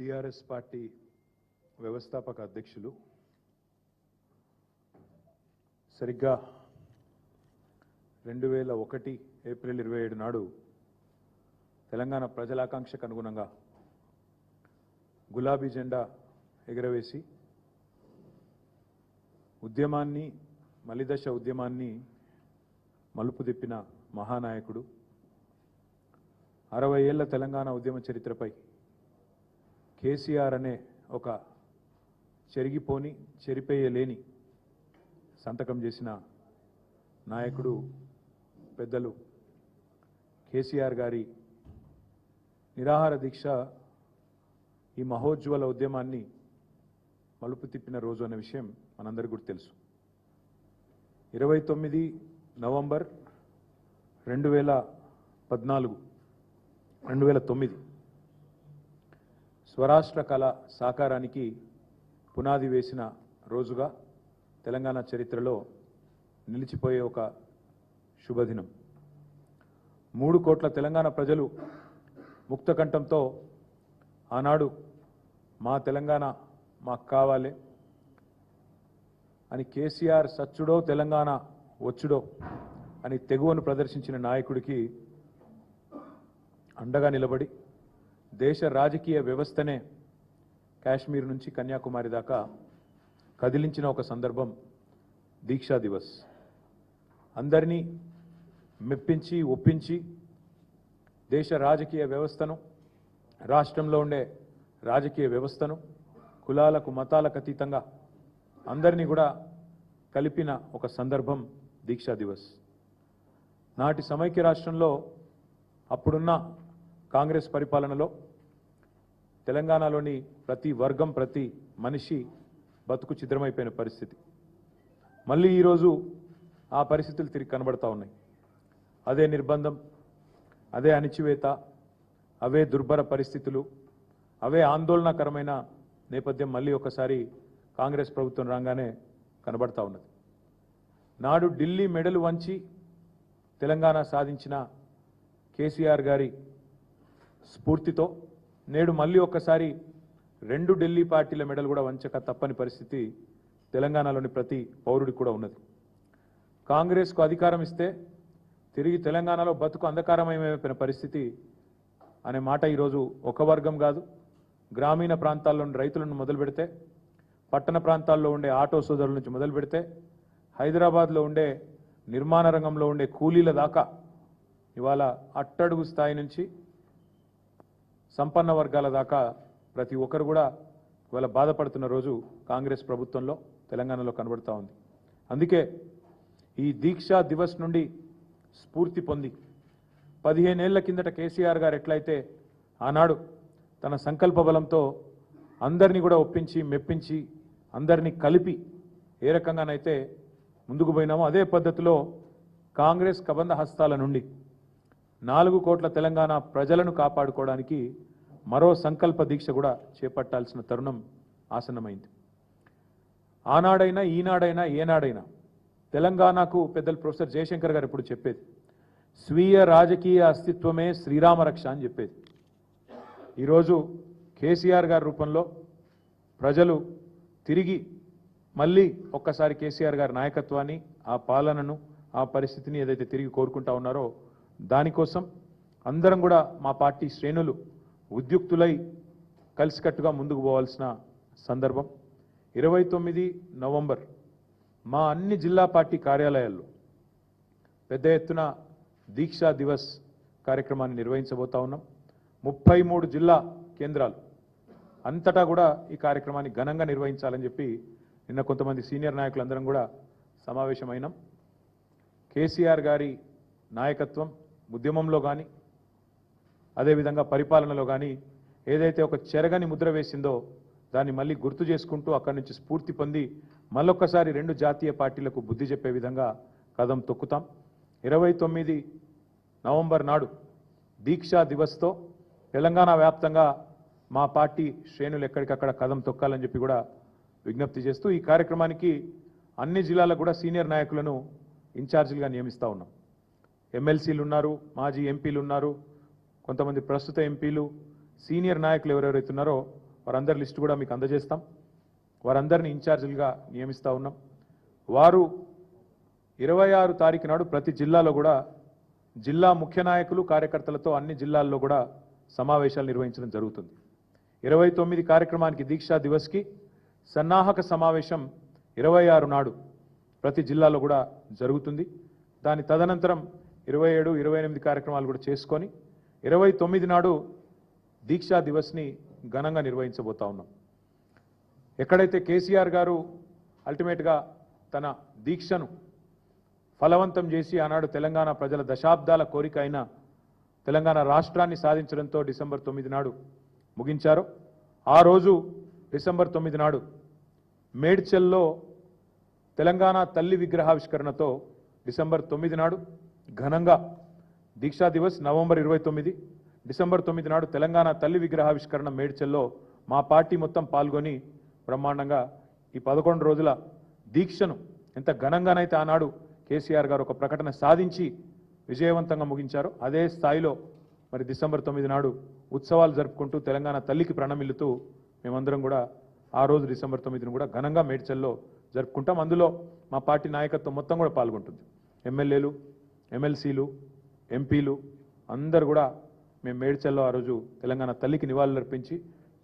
TRS party వ్యవస్థాపక అధ్యక్షులు సరిగ్గా 2001 ఏప్రిల్ 27 నాడు తెలంగాణ ప్రజల ఆకాంక్షకు అనుగుణంగా గులాబీ జెండా ఎగరవేసి ఉద్యమాన్ని మలిదశ ఉద్యమాన్ని మలుపు తిప్పిన మహానాయకుడు 60 ఏళ్ల తెలంగాణ ఉద్యమ చరిత్రపై కేసీఆర్ అనే ఒక చెరిపేయలేని సంతకం చేసిన నాయకుడు పెద్దలు కేసీఆర్ గారి నిరాహార దీక్ష ఈ మహోజ్వల ఉద్యమాన్ని మలుపు తిప్పిన రోజు అనే విషయం మనందరికీ కూడా తెలుసు. 29 నవంబర్ 2009 స్వరాష్ట్ర కళ సాకారానికి పునాది వేసిన రోజుగా తెలంగాణ చరిత్రలో నిలిచిపోయే ఒక శుభదినం. 3 కోట్ల తెలంగాణ ప్రజలు ముక్తకంఠంతో ఆనాడు మా తెలంగాణ మాకు కావాలి అని కేసీఆర్ సచ్చుడో తెలంగాణ వచ్చుడో అని తెగువను ప్రదర్శించిన నాయకుడికి అండగా నిలబడి దేశ రాజకీయ వ్యవస్థనే కాశ్మీర్ నుంచి కన్యాకుమారి దాకా కదిలించిన ఒక సందర్భం దీక్షా దివస్. అందరినీ మెప్పించి ఒప్పించి దేశ రాజకీయ వ్యవస్థను, రాష్ట్రంలో ఉండే రాజకీయ వ్యవస్థను కులాలకు మతాలకు అతీతంగా అందరినీ కూడా కలిపిన ఒక సందర్భం దీక్షా దివస్. నాటి సమైక్య రాష్ట్రంలో అప్పుడున్న కాంగ్రెస్ పరిపాలనలో తెలంగాణలోని ప్రతి వర్గం, ప్రతి మనిషి బతుకు ఛిద్రమైపోయిన పరిస్థితి. మళ్ళీ ఈరోజు ఆ పరిస్థితులు తిరిగి కనబడతా ఉన్నాయి. అదే నిర్బంధం, అదే అణిచివేత, అవే దుర్భర పరిస్థితులు, అవే ఆందోళనకరమైన నేపథ్యం మళ్ళీ ఒకసారి కాంగ్రెస్ ప్రభుత్వం రాగానే కనబడతా ఉన్నది. నాడు ఢిల్లీ మెడలు వంచి తెలంగాణ సాధించిన కేసీఆర్ గారి స్ఫూర్తితో నేడు మళ్ళీ ఒక్కసారి 2 ఢిల్లీ పార్టీల మెడలు కూడా వంచక తప్పని పరిస్థితి తెలంగాణలోని ప్రతి పౌరుడికి కూడా ఉన్నది. కాంగ్రెస్కు అధికారం ఇస్తే తిరిగి తెలంగాణలో బతుకు అంధకారమయమైపోయిన పరిస్థితి అనే మాట ఈరోజు ఒక వర్గం కాదు, గ్రామీణ ప్రాంతాల్లోని రైతులను మొదలు పెడితే, పట్టణ ప్రాంతాల్లో ఉండే ఆటో సోదరుల నుంచి మొదలు పెడితే, హైదరాబాద్లో ఉండే నిర్మాణ రంగంలో ఉండే కూలీల దాకా ఇవాళ అట్టడుగు స్థాయి నుంచి సంపన్న వర్గాల దాకా ప్రతి ఒక్కరు కూడా ఇవాళ బాధపడుతున్న రోజు కాంగ్రెస్ ప్రభుత్వంలో తెలంగాణలో కనబడుతూ ఉంది. అందుకే ఈ దీక్షా దివస్ నుండి స్ఫూర్తి పొంది 15 ఏళ్ల కిందట కేసీఆర్ గారు ఎట్లయితే ఆనాడు తన సంకల్ప బలంతో అందరినీ కూడా ఒప్పించి మెప్పించి అందరినీ కలిపి ఏ రకంగానైతే ముందుకు పోయినామో అదే పద్ధతిలో కాంగ్రెస్ కబంధ హస్తాల నుండి 4 కోట్ల తెలంగాణ ప్రజలను కాపాడుకోవడానికి మరో సంకల్ప దీక్ష కూడా చేపట్టాల్సిన తరుణం ఆసన్నమైంది. ఆనాడైనా ఈనాడైనా ఏనాడైనా తెలంగాణకు పెద్దలు ప్రొఫెసర్ జయశంకర్ గారు ఎప్పుడు చెప్పేది స్వీయ రాజకీయ అస్తిత్వమే శ్రీరామ రక్ష అని చెప్పేది. ఈరోజు కేసీఆర్ గారి రూపంలో ప్రజలు తిరిగి మళ్ళీ ఒక్కసారి కేసీఆర్ గారి నాయకత్వాన్ని, ఆ పాలనను, ఆ పరిస్థితిని ఏదైతే తిరిగి కోరుకుంటా ఉన్నారో దానికోసం అందరం కూడా మా పార్టీ శ్రేణులు ఉద్యుక్తులై కలిసికట్టుగా ముందుకు పోవాల్సిన సందర్భం. 29 నవంబర్ మా అన్ని జిల్లా పార్టీ కార్యాలయాల్లో పెద్ద ఎత్తున దీక్షా దివస్ కార్యక్రమాన్ని నిర్వహించబోతా ఉన్నాం. 33 జిల్లా కేంద్రాలు అంతటా కూడా ఈ కార్యక్రమాన్ని ఘనంగా నిర్వహించాలని చెప్పి నిన్న కొంతమంది సీనియర్ నాయకులందరం కూడా సమావేశమైనాం. కేసీఆర్ గారి నాయకత్వం ఉద్యమంలో కానీ అదేవిధంగా పరిపాలనలో కానీ ఏదైతే ఒక చెరగని ముద్ర వేసిందో దాన్ని మళ్ళీ గుర్తు చేసుకుంటూ అక్కడి నుంచి స్ఫూర్తి పొంది మళ్ళొక్కసారి 2 జాతీయ పార్టీలకు బుద్ధి చెప్పే విధంగా కదం తొక్కుతాం. 29 నవంబర్ నాడు దీక్షా దివస్తో తెలంగాణ వ్యాప్తంగా మా పార్టీ శ్రేణులు ఎక్కడికక్కడ కదం తొక్కాలని చెప్పి కూడా విజ్ఞప్తి చేస్తూ ఈ కార్యక్రమానికి అన్ని జిల్లాలకు కూడా సీనియర్ నాయకులను ఇన్ఛార్జీలుగా నియమిస్తూ ఉన్నాం. ఎమ్మెల్సీలు ఉన్నారు, మాజీ ఎంపీలు ఉన్నారు, కొంతమంది ప్రస్తుత ఎంపీలు, సీనియర్ నాయకులు ఎవరెవరైతే ఉన్నారో వారందరి లిస్టు కూడా మీకు అందజేస్తాం. వారందరిని ఇన్ఛార్జీలుగా నియమిస్తూ ఉన్నాం. వారు 26 తారీఖు నాడు ప్రతి జిల్లాలో కూడా జిల్లా ముఖ్య నాయకులు కార్యకర్తలతో అన్ని జిల్లాల్లో కూడా సమావేశాలు నిర్వహించడం జరుగుతుంది. 29 కార్యక్రమానికి దీక్షా దివస్కి సన్నాహక సమావేశం 26 నాడు ప్రతి జిల్లాలో కూడా జరుగుతుంది. దాని తదనంతరం 27, 28 కార్యక్రమాలు కూడా చేసుకొని 29 నాడు దీక్షా దివస్ని ఘనంగా నిర్వహించబోతా ఉన్నాం. ఎక్కడైతే కేసీఆర్ గారు అల్టిమేట్గా తన దీక్షను ఫలవంతం చేసి ఆనాడు తెలంగాణ ప్రజల దశాబ్దాల కోరిక అయిన తెలంగాణ రాష్ట్రాన్ని సాధించడంతో డిసెంబర్ 9 నాడు ముగించారు. ఆ రోజు డిసెంబర్ 9 నాడు మేడ్చల్లో తెలంగాణ తల్లి విగ్రహావిష్కరణతో డిసెంబర్ 9 నాడు ఘనంగా దీక్షా దివస్ నవంబర్ 29, డిసెంబర్ 9 నాడు తెలంగాణ తల్లి విగ్రహావిష్కరణ మేడ్చల్లో మా పార్టీ మొత్తం పాల్గొని బ్రహ్మాండంగా ఈ 11 రోజుల దీక్షను ఎంత ఘనంగానైతే ఆనాడు కేసీఆర్ గారు ఒక ప్రకటన సాధించి విజయవంతంగా ముగించారు, అదే స్థాయిలో మరి డిసెంబర్ 9 నాడు ఉత్సవాలు జరుపుకుంటూ తెలంగాణ తల్లికి ప్రణమిల్లుతూ మేమందరం కూడా ఆ రోజు డిసెంబర్ 9ను కూడా ఘనంగా మేడ్చల్లో జరుపుకుంటాం. అందులో మా పార్టీ నాయకత్వం మొత్తం కూడా పాల్గొంటుంది. ఎమ్మెల్యేలు, ఎమ్మెల్సీలు, ఎంపీలు అందరూ కూడా మేము మేడ్చల్లో ఆ రోజు తెలంగాణ తల్లికి నివాళులర్పించి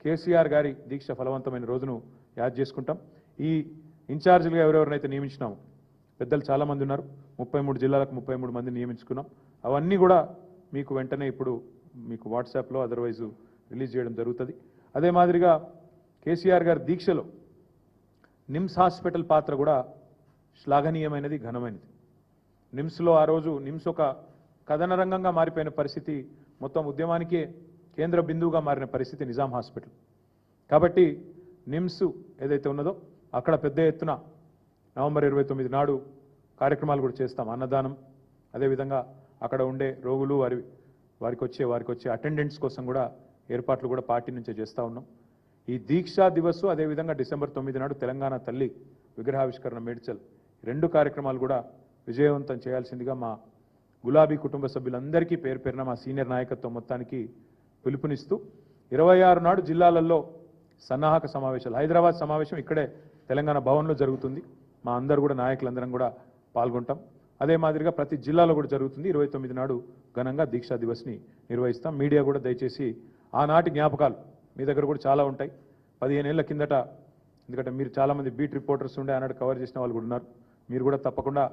కేసీఆర్ గారి దీక్ష ఫలవంతమైన రోజును యాద్ చేసుకుంటాం. ఈ ఇన్ఛార్జీలుగా ఎవరెవరినైతే నియమించినాము పెద్దలు చాలామంది ఉన్నారు. 33 జిల్లాలకు 33 మందిని నియమించుకున్నాం. అవన్నీ కూడా మీకు వెంటనే ఇప్పుడు మీకు వాట్సాప్లో అదర్వైజ్ రిలీజ్ చేయడం జరుగుతుంది. అదే మాదిరిగా కేసీఆర్ గారి దీక్షలో నిమ్స్ హాస్పిటల్ పాత్ర కూడా శ్లాఘనీయమైనది, ఘనమైనది. నిమ్స్లో ఆ రోజు నిమ్స్ ఒక కథన రంగంగా మారిపోయిన పరిస్థితి, మొత్తం ఉద్యమానికే కేంద్ర బిందువుగా మారిన పరిస్థితి నిజాం హాస్పిటల్. కాబట్టి నిమ్స్ ఏదైతే ఉన్నదో అక్కడ పెద్ద ఎత్తున నవంబర్ 29 నాడు కార్యక్రమాలు కూడా చేస్తాం. అన్నదానం, అదేవిధంగా అక్కడ ఉండే రోగులు వారికి వచ్చే అటెండెంట్స్ కోసం కూడా ఏర్పాట్లు కూడా పార్టీ నుంచే చేస్తూ ఉన్నాం. ఈ దీక్షా దివస్ అదేవిధంగా డిసెంబర్ 9 నాడు తెలంగాణ తల్లి విగ్రహావిష్కరణ మేడ్చల్ 2 కార్యక్రమాలు కూడా విజయవంతం చేయాల్సిందిగా మా గులాబీ కుటుంబ సభ్యులందరికీ పేరు పేరున మా సీనియర్ నాయకత్వం మొత్తానికి పిలుపునిస్తూ 26 నాడు జిల్లాలలో సన్నాహక సమావేశాలు, హైదరాబాద్ సమావేశం ఇక్కడే తెలంగాణ భవన్లో జరుగుతుంది. మా అందరూ కూడా నాయకులందరం కూడా పాల్గొంటాం. అదే మాదిరిగా ప్రతి జిల్లాలో కూడా జరుగుతుంది. 29 నాడు ఘనంగా దీక్షా దివస్ని నిర్వహిస్తాం. మీడియా కూడా దయచేసి ఆనాటి జ్ఞాపకాలు మీ దగ్గర కూడా చాలా ఉంటాయి. 15 ఏళ్ల కిందట, ఎందుకంటే మీరు చాలామంది బీట్ రిపోర్టర్స్ ఉండే ఆనాడు కవర్ చేసిన వాళ్ళు కూడా ఉన్నారు. మీరు కూడా తప్పకుండా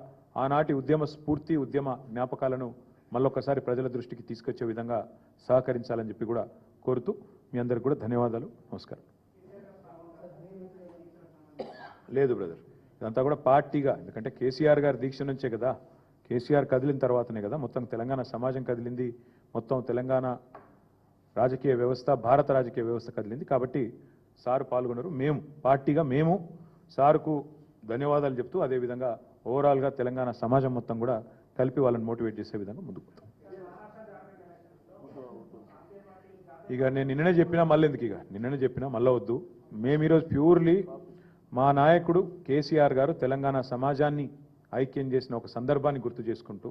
ఆనాటి ఉద్యమ స్ఫూర్తి, ఉద్యమ జ్ఞాపకాలను మళ్ళొక్కసారి ప్రజల దృష్టికి తీసుకొచ్చే విధంగా సహకరించాలని చెప్పి కూడా కోరుతూ మీ అందరికి కూడా ధన్యవాదాలు. నమస్కారం. లేదు బ్రదర్, ఇదంతా కూడా పార్టీగా, ఎందుకంటే కేసీఆర్ గారి దీక్ష నుంచే కదా, కేసీఆర్ కదిలిన తర్వాతనే కదా మొత్తం తెలంగాణ సమాజం కదిలింది, మొత్తం తెలంగాణ రాజకీయ వ్యవస్థ, భారత రాజకీయ వ్యవస్థ కదిలింది. కాబట్టి సారు పాల్గొన్నారు. మేము పార్టీగా మేము సారుకు ధన్యవాదాలు చెప్తూ అదేవిధంగా ఓవరాల్గా తెలంగాణ సమాజం మొత్తం కూడా కలిపి వాళ్ళని మోటివేట్ చేసే విధంగా ముందుకు పోతాం. ఇక నేను నిన్ననే చెప్పినా మళ్ళీ ఎందుకు, ఇక నిన్ననే చెప్పినా మళ్ళీ వద్దు. మేము ఈరోజు ప్యూర్లీ మా నాయకుడు కేసీఆర్ గారు తెలంగాణ సమాజాన్ని ఐక్యం చేసిన ఒక సందర్భాన్ని గుర్తు చేసుకుంటూ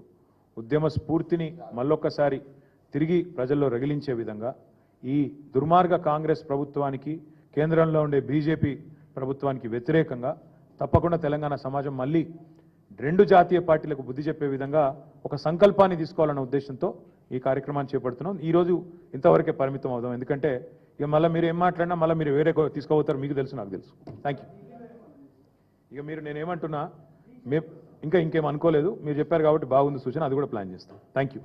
ఉద్యమ స్ఫూర్తిని మళ్ళొక్కసారి తిరిగి ప్రజల్లో రగిలించే విధంగా ఈ దుర్మార్గ కాంగ్రెస్ ప్రభుత్వానికి, కేంద్రంలో ఉండే బీజేపీ ప్రభుత్వానికి వ్యతిరేకంగా తప్పకుండా తెలంగాణ సమాజం మళ్ళీ 2 జాతీయ పార్టీలకు బుద్ధి చెప్పే విధంగా ఒక సంకల్పాన్ని తీసుకోవాలన్న ఉద్దేశంతో ఈ కార్యక్రమాన్ని చేపడుతున్నాం. ఈరోజు ఇంతవరకే పరిమితం అవుదాం, ఎందుకంటే ఇక మళ్ళీ మీరు ఏం మాట్లాడినా మళ్ళీ మీరు వేరే తీసుకోబోతారు, మీకు తెలుసు, నాకు తెలుసు. Thank you. ఇక మీరు నేనేమంటున్నా ఇంకేం అనుకోలేదు, మీరు చెప్పారు కాబట్టి బాగుంది సూచన, అది కూడా ప్లాన్ చేస్తాం. Thank you.